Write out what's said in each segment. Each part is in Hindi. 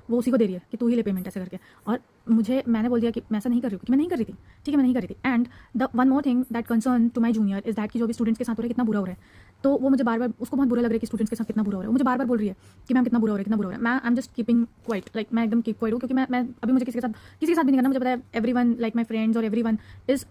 वो उसी को दे रही है कि तू ही ले पेमेंट ऐसे करके। और मैंने बोल दिया कि मैं ऐसा नहीं कर रही हूँ, कि मैं नहीं कर रही थी, ठीक है मैं नहीं कर रही थी। And the one more thing that concern to my junior is that कि जो भी स्टूडेंट्स के साथ हो रहा है कितना बुरा हो रहा है। तो वो मुझे बार बार, उसको बहुत बुरा लग रहा है कि स्टूडेंट्स के साथ कितना बुरा हो रहा है, वो मुझे बार बार बोल रही है कि मैम कितना बुरा हो रहा है, कितना बुरा हो रहा है। मैं I am just keeping quiet, like मैं एकदम कीप क्वाइट हूँ, क्योंकि मैं अभी मुझे किसी के साथ भी नहीं करना। मुझे पता है एवरीवन लाइक माई फ्रेंड्स और everyone is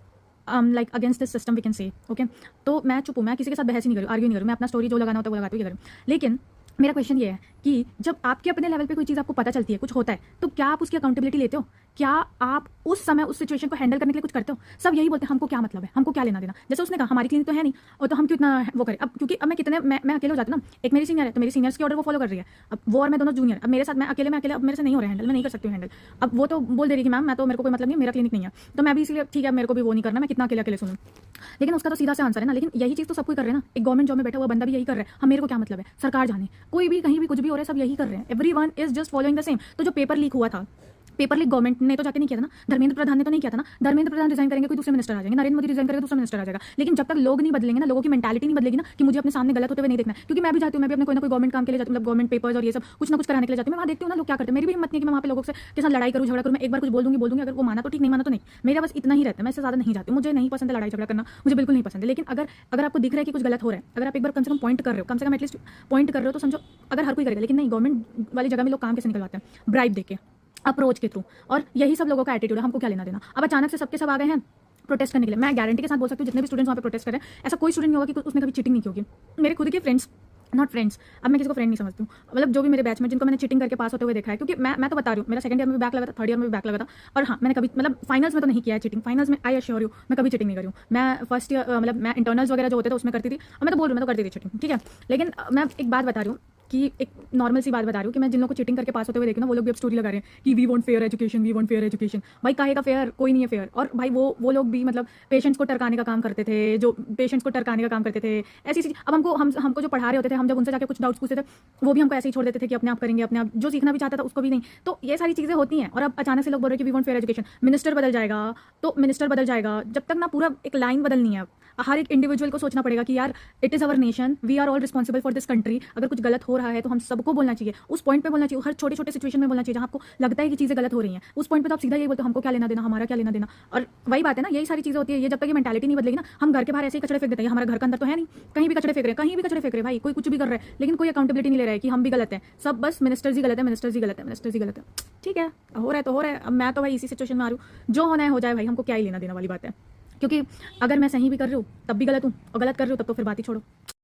like against this system we can say, okay. तो मैं चुप हूँ, मैं किसी के साथ बहस ही नहीं करूँ, आर्ग्यू नहीं करूँ, मैं अपना स्टोरी जो लगाना होता है वो लगाती हुई करूँ। लेकिन मेरा क्वेश्चन ये है कि जब आपके अपने लेवल पे कोई चीज़ आपको पता चलती है, कुछ होता है, तो क्या आप उसकी अकाउंटेबिलिटी लेते हो? क्या आप उस समय उस सिचुएशन को हैंडल करने के लिए कुछ करते हो? सब यही बोलते हैं हमको क्या मतलब है, हमको क्या लेना देना। जैसे उसने कहा हमारी क्लिनिक तो है नहीं, और तो हम क्यों इतना वो करें। अब क्योंकि अब मैं अकेले हो जाती हूँ ना, एक मेरी सीनियर है तो मेरी सीनियर्स के ऑर्डर वो फॉलो कर रही है, अब वो और मैं दोनों जूनियर, अब मेरे साथ मैं अकेले अब मेरे से नहीं हो रहा हैंडल, मैं नहीं कर सकती हूँ हैंडल। अब वो तो बोल दे रही कि मैम मैं तो, मेरे को कोई मतलब नहीं, मेरा क्लिनिक नहीं है, तो मैं भी इसलिए ठीक है, मेरे को भी वो नहीं करना, मैं कितना अकेले अकेले सुनूँ। लेकिन उसका तो सीधा सा आंसर है ना, लेकिन यही चीज़ तो सब कोई कर रहे हैं ना। एक गवर्नमेंट जॉब में बैठा हुआ बंदा भी यही कर रहा है, हम मेरे को क्या मतलब है, सरकार जाने, कोई भी कहीं भी कुछ भी हो रहा है, सब यही कर रहे हैं, everyone is just following the same. तो जो पेपर लीक हुआ था, पेपर लीक गवर्नमेंट ने तो जाके नहीं किया था ना, धर्मेंद्र प्रधान ने तो नहीं किया था ना। धर्मेंद्र प्रधान रिजाइन करेंगे कोई दूसरे मिनिस्टर आ जाएंगे, नरेंद्र मोदी रिजाइन करेंगे दूसरा मिनिस्टर आ जाएगा। लेकिन जब तक लोग नहीं बदलेंगे ना, लोगों की मेंटालिटी नहीं बदलेगी ना कि मुझे अपने सामने गलत होते हुए नहीं देखना है। क्योंकि मैं भी जाती हूँ, मैं भी अपने कोई ना कोई गवर्नमेंट काम के लिए जाती हूँ, मतलब गवर्नमेंट पेपर्स और ये सब कुछ ना कुछ कराने के लिए जाती हूँ। मैं वहाँ देखती हूँ ना लोग क्या करते हैं, मेरी भी हिम्मत नहीं कि मैं वहाँ पे लोगों के साथ लड़ाई करूँ, झगड़ा करूँ। मैं एक बार कुछ बोल दूंगी, अगर वो माना तो ठीक, नहीं माना तो नहीं। मेरा बस इतना ही रहता है, मैं इससे ज़्यादा नहीं जाती, मुझे नहीं पसंद है लड़ाई झगड़ा करना, मुझे बिल्कुल नहीं पसंद है। लेकिन अगर आपको दिख रहा है कि कुछ गलत हो रहा है, अगर आप एक बार कम से कम पॉइंट कर रहे हो, कम से कम एटलीस्ट पॉइंट कर रहे हो, तो समझो अगर हर कोई करेगा। लेकिन नहीं, गवर्नमेंट वाली जगह में लोग काम कैसे निकलवाते हैं, ब्राइब देके, अप्रोच के थ्रू, और यही सब लोगों का एटीट्यूड है, हमको क्या लेना देना। अब अचानक से सबके सब आ गए हैं प्रोटेस्ट करने के लिए। मैं गारंटी के साथ बोल सकती हूँ जितने भी स्टूडेंट्स वहाँ पे प्रोटेस्ट करें, ऐसा कोई स्टूडेंट नहीं होगा कि उसने कभी चीटिंग नहीं की होगी। मेरे खुद के फ्रेंड्स, नॉट फ्रेंड्स, अब मैं किसी को फ्रेंड नहीं समझती हूँ, मतलब जो भी मेरे बैच में जिनको मैंने चीटिंग करके पास होते हुए देखा है, क्योंकि मैं तो बता रही हूँ, मेरा सेकंड ईयर में भी बैक लगा था, थर्ड ईयर में भी बैक लगा था, और हाँ मैंने कभी मतलब फाइनल्स में तो नहीं किया है चीटिंग, फाइनल्स में आई एश्योर यू मैं कभी चीटिंग नहीं करी हूँ। मैं फर्स्ट ईयर मतलब मैं इंटरनल्स वगैरह जो होते थे उसमें करती थी, और मैं तो बोल रही हूँ मैं तो करती थी चीटिंग, ठीक है। लेकिन मैं एक बात बता रही हूँ कि एक नॉर्मल सी बात बता रही हूँ कि मैं जिन लोगों को चीटिंग करके पास होते हुए देखी ना, वो लोग भी अब स्टोरी लगा रहे हैं कि we want fair education, we want fair education. भाई काहे का फेयर, कोई नहीं है फेयर। और भाई वो लोग भी मतलब पेशेंट्स को टरकाने का काम करते थे, जो पेशेंट्स को टरकाने का काम करते थे, ऐसी चीज। अब हमको जो पढ़ा रहे होते थे, हम जब उनसे जाके कुछ डाउट्स पूछते थे, वो भी हमको ऐसे ही छोड़ देते थे कि अपने आप करेंगे, अपने आप जो सीखना भी चाहता था उसको भी नहीं। तो ये सारी चीजें होती हैं, और अब अचानक से लोग बोल रहे हैं कि we want fair education. Minister बदल जाएगा तो मिनिस्टर बदल जाएगा, जब तक ना पूरा एक लाइन बदलनी है। हर एक इंडिविजुअल को सोचना पड़ेगा कि यार it is our nation, we are all responsible for this country. अगर कुछ गलत हो रहा है तो हम सबको बोलना चाहिए, उस पॉइंट पे बोलना चाहिए, हर छोटे छोटे सिचुएशन में बोलना चाहिए जहाँ आपको लगता है कि चीज़ें गलत हो रही हैं। उस पॉइंट पे तो आप सीधा यही बोलते हो हमको क्या लेना देना, हमारा क्या लेना देना। और वही बात है ना, यही सारी चीज़ें होती है। ये जब तक ये मेंटालिटी नहीं बदलेगी ना, हम घर के बाहर ऐसे ही कचड़े फेंक देते हैं, हमारे घर के अंदर तो है नहीं, कहीं भी कचड़े फेंक रहे हैं, कहीं भी कचड़े फेंक रहे हैं, भाई कोई कुछ भी कर रहा है, लेकिन कोई अकाउंटेबिलिटी नहीं ले रहा है कि हम भी गलत हैं। सब बस मिनिस्टर्स ही गलत है, मिनिस्टर्स ही गलत है, मिनिस्टर्स ही गलत है। ठीक है, हो रहा है तो हो रहा है। अब मैं तो भाई इसी सिचुएशन में आ रही हूँ, जो होना है हो जाए भाई, हमको क्या ही लेना देना वाली बात है। क्योंकि अगर मैं सही भी कर रही हूँ तब भी गलत हूँ, और गलत कर रही हूँ तब तो फिर बात ही छोड़ो।